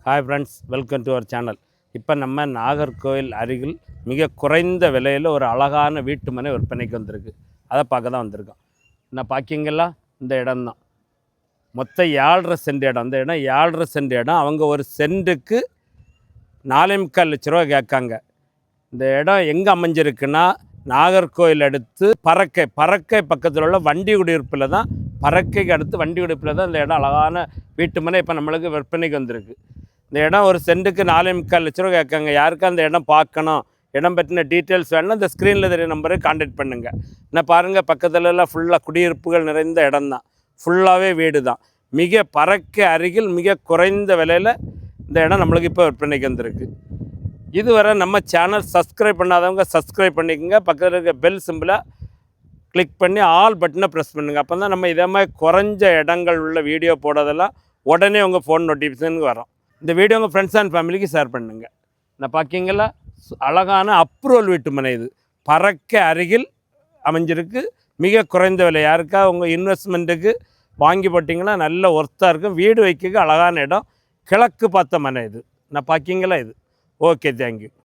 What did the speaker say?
Hi friends, welcome to our channel. இப்போ நம்ம நாகர்கோவில் அருகில் மிக குறைந்த விலையில் ஒரு அழகான வீட்டு மனை விற்பனைக்கு வந்திருக்கு. அதை பார்க்க தான் வந்திருக்கோம். நான் பார்க்கிங்களா, இந்த இடம் தான் மொத்தம் 7.5 சென்ட் இடம். இந்த இடம் 7.5 சென்ட் இடம். அவங்க ஒரு சென்ட்டுக்கு 4,4 லட்ச ரூபா கேட்காங்க. இந்த இடம் எங்கே அமைஞ்சிருக்குன்னா, நாகர்கோவில் அடுத்து பறக்கை பக்கத்தில் உள்ள வண்டி குடியிருப்பில் தான், பறக்கைக்கு அடுத்து வண்டி குடியிருப்பில் தான் இந்த இடம் அழகான வீட்டு மனை இப்போ நம்மளுக்கு விற்பனைக்கு வந்திருக்கு. இந்த இடம் ஒரு சென்ட்டுக்கு 4,4 லட்ச ரூபா கேட்காங்க. யாருக்கா அந்த இடம் பார்க்கணும், இடம் பற்றின டீட்டெயில்ஸ் வேணும்னா இந்த ஸ்க்ரீனில் தெரிய நம்பரை கான்டாக்ட் பண்ணுங்கள். நான் பாருங்கள், பக்கத்துலலாம் ஃபுல்லாக குடியிருப்புகள் நிறைந்த இடம் தான், ஃபுல்லாகவே வீடு தான். மிக பறக்கை அருகில் மிக குறைந்த விலையில் இந்த இடம் நம்மளுக்கு இப்போ விற்பனைக்கு வந்திருக்கு. இதுவரை நம்ம சேனல் சப்ஸ்கிரைப் பண்ணாதவங்க சப்ஸ்கிரைப் பண்ணிக்கோங்க. பக்கத்தில் இருக்க பெல் சிம்பிளை கிளிக் பண்ணி ஆல் பட்டனை ப்ரெஸ் பண்ணுங்கள். அப்போ தான் நம்ம இதே மாதிரி குறைஞ்ச இடங்கள் உள்ள வீடியோ போடுறதெல்லாம் உடனே உங்கள் ஃபோன் நோட்டிஃபிகேஷனுக்கு வரும். இந்த வீடியோ உங்கள் ஃப்ரெண்ட்ஸ் அண்ட் ஃபேமிலிக்கு ஷேர் பண்ணுங்கள். நான் பார்க்கிங்களா, அழகான அப்ரூவல் வீட்டு மனை. இது பறக்கை அருகில் அமைஞ்சிருக்கு. மிக குறைந்த விலை. யாருக்கா உங்கள் இன்வெஸ்ட்மெண்ட்டுக்கு வாங்கி போட்டிங்கன்னா நல்ல ஒர்த்தாக இருக்கும். வீடு வைக்க அழகான இடம். கிழக்கு பார்த்த மனை இது. நான் பார்க்கிங்களா இது. Okay, thank you.